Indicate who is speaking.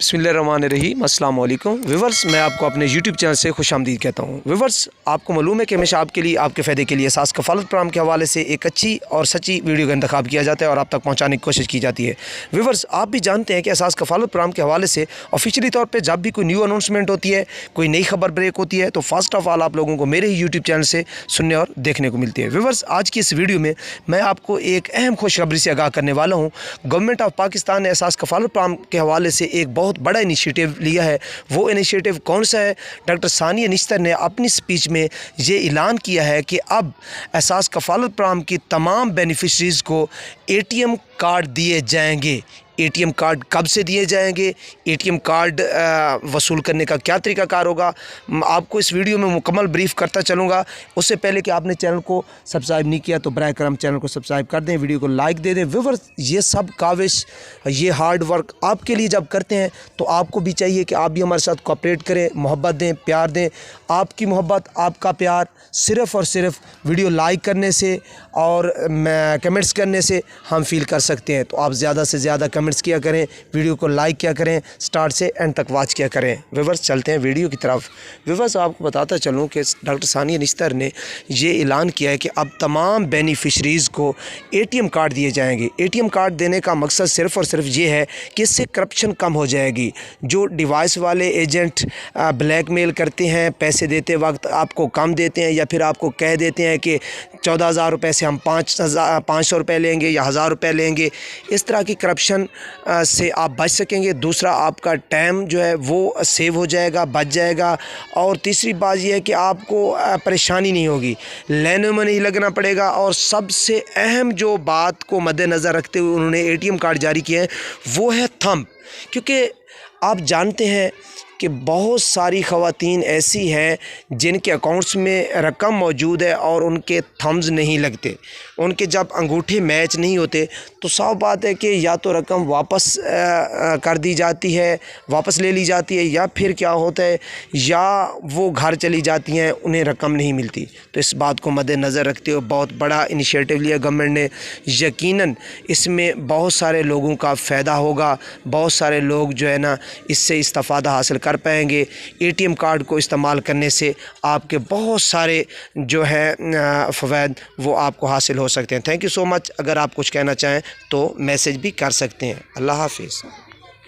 Speaker 1: बिस्मिल्लाहिर्रहमानिर्रहीम अस्सलाम वालेकुम व्यूवर्स, मैं आपको अपने YouTube चैनल से खुशामदीद कहता हूँ। व्यूवर्स, आपको मालूम है कि हमेशा आपके लिए, आपके फ़ायदे के लिए एहसास कफ़ालत प्रोग्राम के हवाले से एक अच्छी और सच्ची वीडियो का इंतखाब किया जाता है और आप तक पहुँचाने की कोशिश की जाती है। व्यूवर्स, आप भी जानते हैं कि एहसास कफ़ालत प्रोग्राम के हवाले से ऑफिशियली तौर पर जब भी कोई न्यू अनाउंसमेंट होती है, कोई नई खबर ब्रेक होती है, तो फर्स्ट ऑफ ऑल आप लोगों को मेरे ही YouTube चैनल से सुनने और देखने को मिलती है। व्यूवर्स, आज की इस वीडियो में मैं आपको एक अहम खुशखबरी से आगाह करने वाला हूँ। गवर्नमेंट ऑफ पाकिस्तान ने एहसास कफ़ालत प्रोग्राम के हवाले से एक बहुत बड़ा इनिशिएटिव लिया है। वो इनिशिएटिव कौन सा है? डॉक्टर सानिया निश्तर ने अपनी स्पीच में ये ऐलान किया है कि अब एहसास कफ़ालत प्रोग्राम की तमाम बेनिफिशरीज़ को ATM कार्ड दिए जाएंगे। ATM कार्ड कब से दिए जाएंगे? ATM कार्ड वसूल करने का क्या तरीक़ाकार होगा? आपको इस वीडियो में मुकम्मल ब्रीफ करता चलूँगा। उससे पहले कि आपने चैनल को सब्सक्राइब नहीं किया तो बराए करम चैनल को सब्सक्राइब कर दें, वीडियो को लाइक दे दें। व्यूअर्स, ये सब काविश, ये हार्ड वर्क आपके लिए जब करते हैं तो आपको भी चाहिए कि आप भी हमारे साथ कोऑपरेट करें, मोहब्बत दें, प्यार दें। आपकी मोहब्बत, आपका प्यार सिर्फ़ और सिर्फ वीडियो लाइक करने से और कमेंट्स करने से हम फील कर सकते हैं। तो आप ज़्यादा से ज़्यादा कमेंट्स किया करें, वीडियो को लाइक किया करें, स्टार्ट से एंड तक वॉच किया करें। व्यूअर्स, चलते हैं वीडियो की तरफ। व्यूअर्स, आपको बताता चलूँ कि डॉक्टर सानिया निश्तर ने ये ऐलान किया है कि अब तमाम बेनिफिशरीज़ को ATM कार्ड दिए जाएंगे। ATM कार्ड देने का मकसद सिर्फ़ और सिर्फ ये है कि इससे करप्शन कम हो जाएगी। जो डिवाइस वाले एजेंट ब्लैकमेल करते हैं, पैसे देते वक्त आपको कम देते हैं या फिर आपको कह देते हैं कि 14,000 रुपये से हम 500 रुपये लेंगे या 1,000 रुपये लेंगे, इस तरह की करप्शन से आप बच सकेंगे। दूसरा, आपका टाइम जो है वो सेव हो जाएगा, बच जाएगा। और तीसरी बात यह है कि आपको परेशानी नहीं होगी, लाइनों में नहीं लगना पड़ेगा। और सबसे अहम जो बात को मद्देनज़र रखते हुए उन्होंने ATM कार्ड जारी किए हैं वो है थंब। क्योंकि आप जानते हैं कि बहुत सारी ख़वातीन ऐसी हैं जिनके अकाउंट्स में रकम मौजूद है और उनके थम्स नहीं लगते, उनके जब अंगूठे मैच नहीं होते तो साफ बात है कि या तो रकम वापस कर दी जाती है, वापस ले ली जाती है, या फिर क्या होता है, या वो घर चली जाती हैं, उन्हें रकम नहीं मिलती। तो इस बात को मद्देनज़र रखते हुए बहुत बड़ा इनिशिएटिव लिया गवर्नमेंट ने। यकीनन इसमें बहुत सारे लोगों का फ़ायदा होगा, बहुत सारे लोग जो है ना इससे इस्तिफ़ादा हासिल कर पाएंगे। ATM कार्ड को इस्तेमाल करने से आपके बहुत सारे जो है फ़वाइद वो आपको हासिल हो सकते हैं। Thank you so much. अगर आप कुछ कहना चाहें तो मैसेज भी कर सकते हैं। अल्लाह हाफिज़।